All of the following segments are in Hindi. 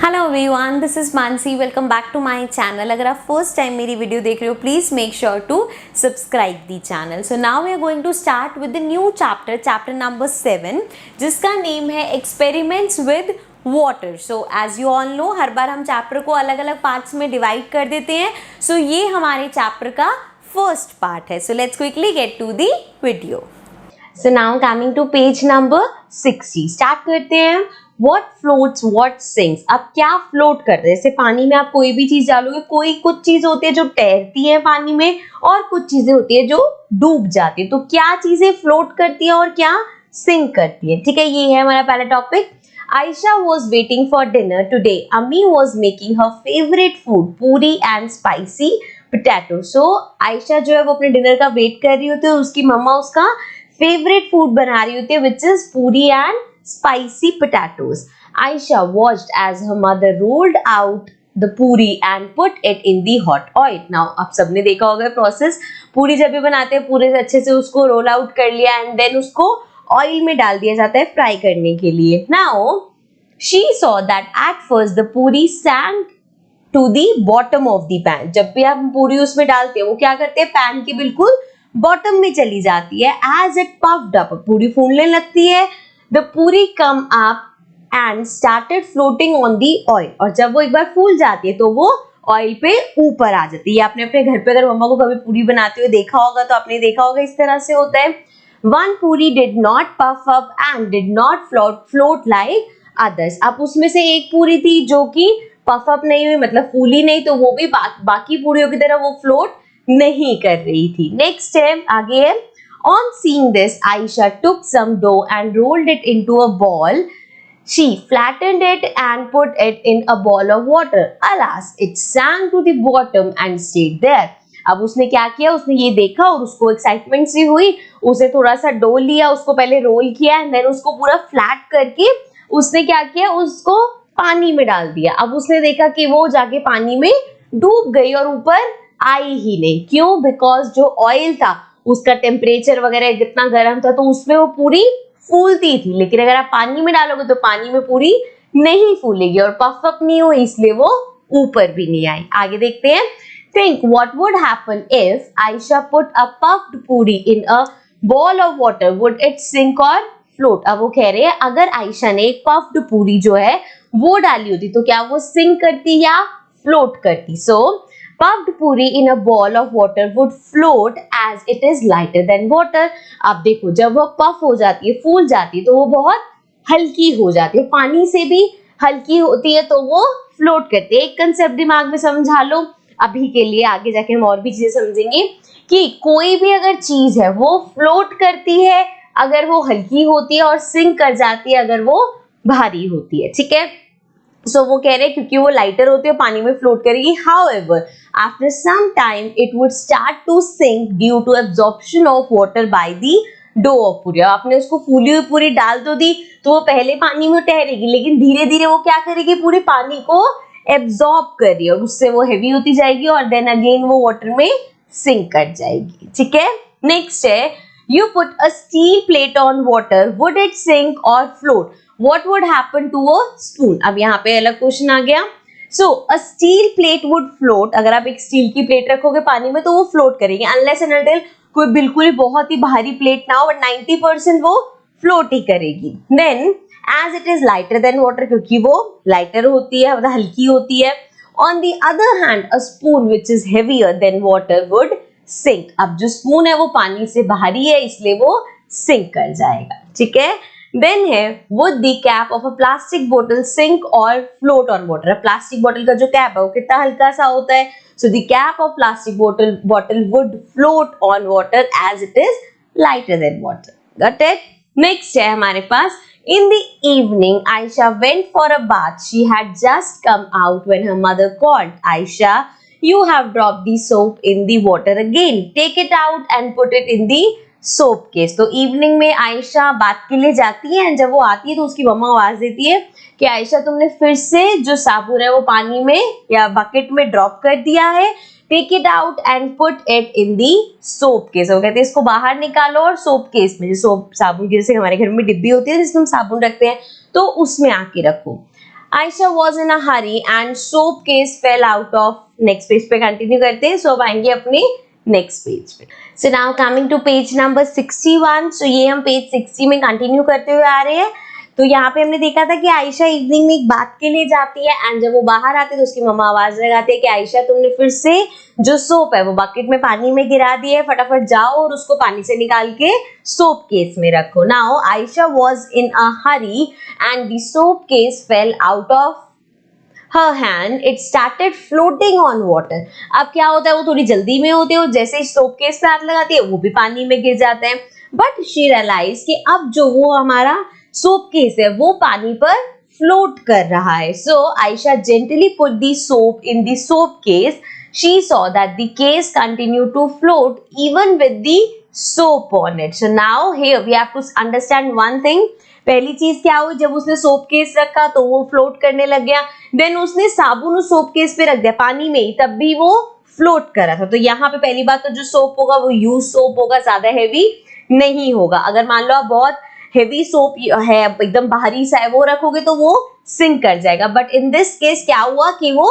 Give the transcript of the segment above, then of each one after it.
Hello everyone, this is Mansi. Welcome back to my channel. अगर आप फर्स्ट टाइम मेरी वीडियो देख रहे हो, please make sure to subscribe the channel. So now we are going to start with the new chapter number 7, जिसका नेम है experiments with water. So as you all know, हर बार हम चैप्टर को अलग अलग पार्ट्स में डिवाइड कर देते हैं। सो ये हमारे चैप्टर का फर्स्ट पार्ट है। So let's quickly get to the video. So now coming to page number 60, start करते हैं। What floats, what sinks? अब क्या फ्लोट करते हैं? जैसे पानी में आप कोई भी चीज डालोगे, कुछ चीज होती है जो तैरती है पानी में और कुछ चीजें होती है जो डूब जाती है। तो क्या चीजें फ्लोट करती है और क्या सिंक करती है? ठीक है, ये है हमारा पहला topic. Aisha was waiting for dinner today. Ami was making her favorite food, पूरी and spicy potato. So Aisha जो है वो अपने डिनर का वेट कर रही होती है, उसकी मम्मा उसका फेवरेट फूड बना रही होती है, which is पूरी and spicy potatoes. Aisha watched as her mother rolled out the puri and put it in the hot oil. Now आप सबने देखा होगा प्रोसेस। पूरी जब भी बनाते हैं, पूरे से अच्छे से उसको रोल आउट कर लिया एंड देन उसको ऑयल में डाल दिया जाता है फ्राई करने के लिए। Now she saw that at first the puri sank to the bottom of the pan. जब भी आप पूरी उसमें डालते हैं, वो क्या करते हैं, पैन के बिल्कुल बॉटम में चली जाती है। As it puffed up, पूरी फूलने लगती है। The puri come up and started floating on the oil. और जब वो एक बार फूल जाती है तो वो ऑयल पे ऊपर आ जाती है। आपने अपने घर पे अगर मम्मा को कभी पूरी बनाते हुए देखा होगा तो आपने देखा होगा इस तरह से होता है। One puri did not puff up and did not float like others. अब उसमें से एक पूरी थी जो कि पफ अप नहीं हुई, मतलब फूली नहीं, तो वो भी बाकी पूरियों की तरह वो फ्लोट नहीं कर रही थी। नेक्स्ट है, आगे है। On seeing this, Aisha took some dough and rolled it into a ball. She flattened it and put it in a ball of water. Alas, it sank to the bottom and stayed there. अब उसने क्या किया, उसने ये देखा और उसको एक्साइटमेंट सी हुई। उसने थोड़ा सा डो लिया, उसको पहले रोल किया एंड देन उसको पूरा फ्लैट करके उसने क्या किया, उसको पानी में डाल दिया। अब उसने देखा कि वो जाके पानी में डूब गई और ऊपर आई ही नहीं। क्यों? बिकॉज जो ऑयल था उसका टेम्परेचर वगैरह कितना गर्म था, तो उसमें वो पूरी फूलती थी। लेकिन अगर आप पानी में डालोगे तो पानी में पूरी नहीं फूलेगी और पफ अप नहीं हुई, इसलिए वो ऊपर भी नहीं आई। आगे देखते हैं। Think what would happen if Aisha put a puffed puri in a ball of water? Would it sink or float? अब वो कह रहे हैं अगर आयशा ने एक पफ्ड पूरी जो है वो डाली होती तो क्या वो सिंक करती या फ्लोट करती? So puffed puri in a ball of water would float as it is lighter than water. अब देखो, जब वो पफ हो जाती है, फूल जाती है, तो वो बहुत हल्की हो जाती है, पानी से भी हल्की होती है, तो वो फ्लोट करती है। एक कंसेप्ट दिमाग में समझा लो अभी के लिए, आगे जाके हम और भी चीजें समझेंगे कि कोई भी अगर चीज है वो फ्लोट करती है अगर वो हल्की होती है और सिंक कर जाती है अगर वो भारी होती है। ठीक है, सो वो कह रहे हैं क्योंकि वो लाइटर होती है पानी में फ्लोट करेगी। However, after some time it would start to sink due to absorption of water by the dough of puri. आपने उसको फूली हुई पूरी डाल तो दी तो वो पहले पानी में ठहरेगी, लेकिन धीरे धीरे वो क्या करेगी, पूरे पानी को एब्जॉर्ब कर रही है और उससे वो हेवी होती जाएगी और देन अगेन वो वाटर में सिंक कर जाएगी। ठीक है, नेक्स्ट है। You put a steel plate on water, would it sink or float? What would happen to a spoon? अब यहाँ पे अलग क्वेश्चन आ गया। So a steel plate would float. अगर आप एक स्टील की प्लेट रखोगे पानी में तो वो फ्लोट करेगी, unless and until कोई बिल्कुल ही बहुत ही भारी प्लेट ना हो, बट 90% वो फ्लोट ही करेगी। Then as it is lighter than water, क्योंकि वो लाइटर होती है, मतलब हल्की होती है। On the other hand, a spoon which is heavier than water would sink. अब जो स्पून है वो पानी से भारी है, इसलिए वो सिंक कर जाएगा। ठीक है, देन है would the cap of a plastic bottle sink or float on water? Plastic बोतल का जो कैप है वो कितना हल्का सा होता है, so the cap of plastic bottle would float on water as it is lighter than water. Got it? Next है हमारे पास। In the evening, Aisha went for a bath. She had just come out when her mother called. Aisha, you have dropped the soap in the water again. Take it out and put it in the soap case. तो इवनिंग में आयशा बात के लिए जाती है एंड जब वो आती है तो उसकी मम्मा आवाज देती है कि आयशा तुमने फिर से जो साबुन है वो पानी में या बकेट में ड्रॉप कर दिया है। Take it out and put it in the soap case. वो कहते हैं इसको बाहर निकालो और सोप केस में, जो सोप साबुन की जैसे हमारे घर में डिब्बी होती है जिसमें हम साबुन रखते हैं, तो उसमें आके रखो। Ayesha was in a hurry and soap case fell out of, next page पे कंटिन्यू करते हैं. सो अब आएंगे अपने नेक्स्ट पेज पे. So now coming to page number 61. सो ये हम पेज 60 में कंटिन्यू करते हुए आ रहे हैं. तो यहाँ पे हमने देखा था कि आयशा इवनिंग में एक बात के लिए जाती है एंड जब वो बाहर आते तो उसकी मम्मा आवाज लगाती है कि आयशा तुमने फिर से जो सोप है वो बकेट में पानी में गिरा दिया है, फटाफट जाओ और उसको पानी से निकाल के सोप केस में रखो. Now Ayesha was in a hurry and the soap case fell out of her hand. It started floating on water. अब क्या होता है, वो थोड़ी जल्दी में होते हो, जैसे ही सोप केस पे हाथ लगाती है वो भी पानी में गिर जाते हैं. बट शी रियलाइज कि अब जो वो हमारा सोप केस है वो पानी पर फ्लोट कर रहा है. So Ayesha gently put the soap in the soap case. She saw that the case continued to float even with the soap on it. So now here we have to understand one thing. पहली चीज क्या हुई, जब उसने सोप केस रखा तो वो फ्लोट करने लग गया. देन उसने साबुन उस सोप केस पे रख दिया पानी में ही, तब भी वो फ्लोट कर रहा था. तो यहाँ पे पहली बात तो जो सोप होगा वो यूज सोप होगा, ज्यादा हैवी नहीं होगा. अगर मान लो आप बहुत हेवी सोप है, एकदम भारी सा है, वो रखोगे तो वो सिंक कर जाएगा. बट इन दिस केस क्या हुआ कि वो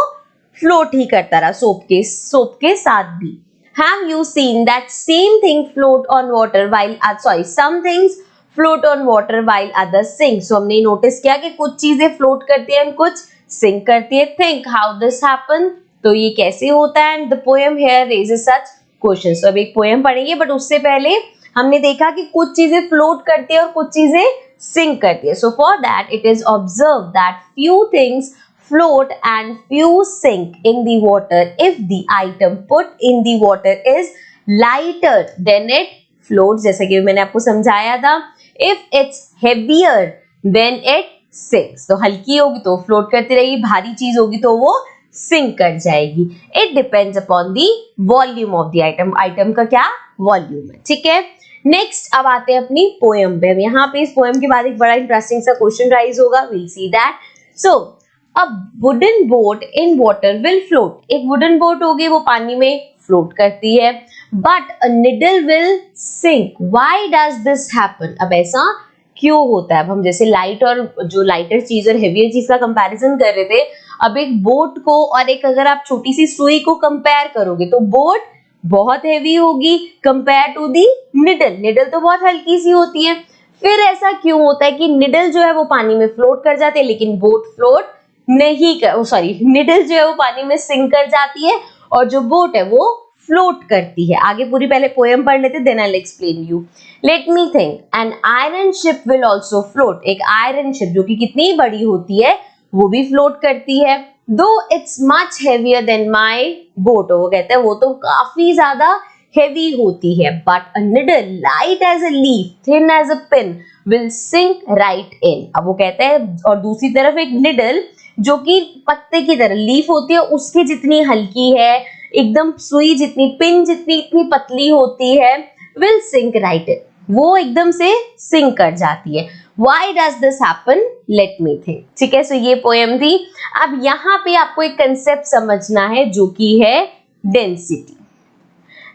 फ्लोट ही करता रहा सोप के साथ भी. Have you seen that same thing float on water while some things float on water while others sink. So हमने नोटिस किया कि कुछ चीजें फ्लोट करती है कुछ सिंक करती है. Think how this happen. तो ये कैसे होता है. And the poem here raises such questions. तो अब एक पोएम पढ़ेंगे बट उससे पहले हमने देखा कि कुछ चीजें फ्लोट करती है और कुछ चीजें सिंक करती है. So for that it is observed that few things float and few sink in the water if the item put in the water is lighter then it floats. जैसा कि मैंने आपको समझाया था, if it's heavier then it sinks. तो हल्की होगी तो फ्लोट करती रहेगी, भारी चीज होगी तो वो सिंक कर जाएगी. It depends upon the volume of the item. Item का क्या वॉल्यूम है. ठीक है. नेक्स्ट अब आते हैं अपनी पोएम पे. यहाँ पे इस पोएम के बाद एक बड़ा इंटरेस्टिंग सा क्वेश्चन राइज होगा. Will see that. So a wooden boat in water will float. एक wooden boat होगी वो पानी में फ्लोट करती है. But a needle will sink. Why does this happen? अब ऐसा क्यों होता है. अब हम जैसे लाइट और जो लाइटर चीज और हेवियर चीज का कंपैरिजन कर रहे थे, अब एक बोट को और एक अगर आप छोटी सी सुई को कंपेयर करोगे तो बोट बहुत हैवी होगी compare to the needle. Needle तो बहुत हल्की सी होती है. फिर ऐसा क्यों होता है कि निडल जो है वो पानी में फ्लोट कर जाते हैं लेकिन बोट फ्लोट नहीं कर, सॉरी निडल जो है वो पानी में सिंक कर जाती है और जो बोट है वो फ्लोट करती है. आगे पूरी पहले पोएम पढ़ लेते, then I will explain you. Let me think. An iron ship will also float. एक आयरन शिप जो कि कितनी बड़ी होती है वो भी फ्लोट करती है. Though it's much heavier than my boat. वो कहते हैं वो तो काफी ज्यादा हेवी होती है. But a needle light as a leaf thin as a pin will sink right in. अब वो कहते हैं और दूसरी तरफ एक निडल जो कि पत्ते की तरह लीफ होती है उसकी जितनी हल्की है, एकदम सुई जितनी, पिन जितनी, इतनी पतली होती है, विल सिंक राइट इन. वो एकदम से सिंक कर जाती है. Why does this happen? Let me think. ठीक है. सो ये पोएम थी. अब यहाँ पे आपको एक कंसेप्ट समझना है जो कि है density.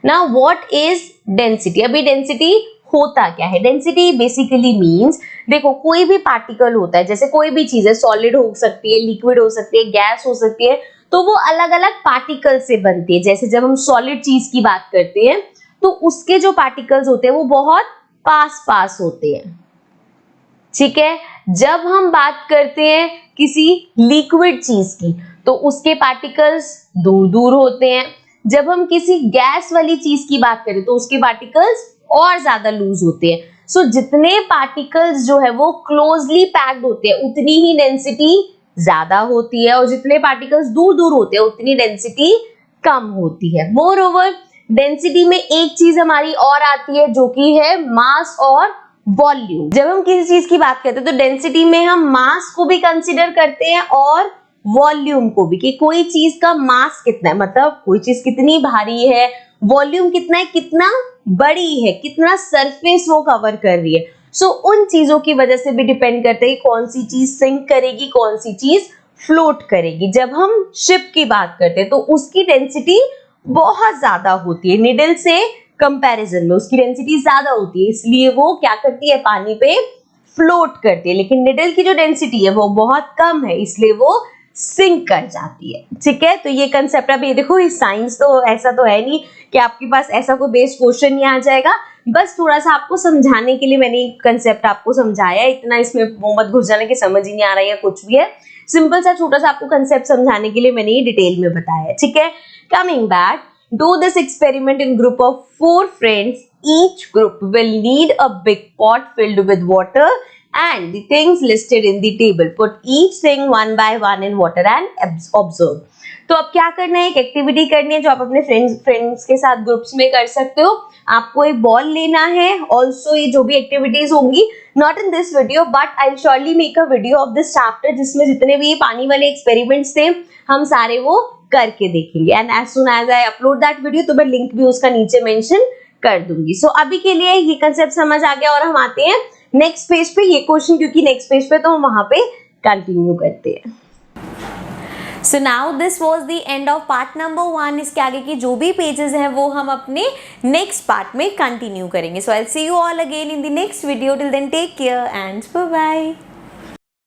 Now what is density. अभी डेंसिटी होता क्या है. डेंसिटी बेसिकली मीन्स, देखो कोई भी पार्टिकल होता है, जैसे कोई भी चीज है, सॉलिड हो सकती है, लिक्विड हो सकती है, गैस हो सकती है, तो वो अलग अलग पार्टिकल से बनती है. जैसे जब हम सॉलिड चीज की बात करते हैं तो उसके जो पार्टिकल्स होते हैं वो बहुत पास पास होते हैं. ठीक है. जब हम बात करते हैं किसी लिक्विड चीज की तो उसके पार्टिकल्स दूर दूर होते हैं. जब हम किसी गैस वाली चीज की बात करें तो उसके पार्टिकल्स और ज्यादा लूज होते हैं. सो जितने पार्टिकल्स जो है वो क्लोजली पैक्ड होते हैं उतनी ही डेंसिटी ज्यादा होती है और जितने पार्टिकल्स दूर दूर होते हैं उतनी डेंसिटी कम होती है. मोरओवर डेंसिटी में एक चीज हमारी और आती है जो कि है मास और वॉल्यूम. जब हम किसी चीज की बात करते हैं तो डेंसिटी में हम मास को भी कंसीडर करते हैं और वॉल्यूम को भी, कि कोई चीज का मास कितना है, मतलब कोई चीज कितनी भारी है, वॉल्यूम कितना है, कितना बड़ी है, कितना सरफेस वो कवर कर रही है. सो उन चीजों की वजह से भी डिपेंड करते हैं कौन सी चीज सिंक करेगी, कौन सी चीज फ्लोट करेगी. जब हम शिप की बात करते हैं तो उसकी डेंसिटी बहुत ज्यादा होती है. निडल से कंपैरिजन में उसकी डेंसिटी ज्यादा होती है, इसलिए वो क्या करती है, पानी पे फ्लोट करती है, लेकिन निडल की जो डेंसिटी है वो बहुत कम है, इसलिए वो सिंक कर जाती है। ठीक है, तो ये कंसेप्ट, अब ये देखो, इस साइंस तो ऐसा तो है नहीं कि आपके पास ऐसा कोई बेस्ड क्वेश्चन ही आ जाएगा, बस थोड़ा सा आपको समझाने के लिए मैंने कंसेप्ट आपको समझाया, इतना इसमें वो मत घुस जाना कि समझ ही नहीं आ रहा है या कुछ भी है, सिंपल सा छोटा सा आपको कंसेप्ट समझाने के लिए मैंने ये डिटेल में बताया। ठीक है, coming back, do this experiment in group of 4 friends, each group will need a big pot filled with water and the things listed in the table. Put each thing one by one in water and observe. तो अब क्या करना है, एक एक्टिविटी करनी है जो आप अपने फ्रेंड्स के साथ ग्रुप्स में कर सकते हो। आपको एक बॉल लेना है, ऑल्सो ये जो भी एक्टिविटीज होंगी, not in this video but I will surely make a video of this chapter जिसमें जितने भी पानी वाले एक्सपेरिमेंट्स थे हम सारे वो करके देखेंगे, and as soon as I upload that video तो मैं लिंक भी उसका नीचे मेंशन कर दूंगी। सो अभी के लिए ये कंसेप्ट समझ आ गया और हम आते हैं नेक्स्ट पेज पे, ये क्वेश्चन क्योंकि नेक्स्ट पेज पे तो हम वहां पे कंटिन्यू करते हैं। So now this was the end of part number 1। इसके आगे की जो भी पेजेस हैं वो हम अपने नेक्स्ट पार्ट में कंटिन्यू करेंगे। So I will see you all again in the next video. Till then take care and bye bye.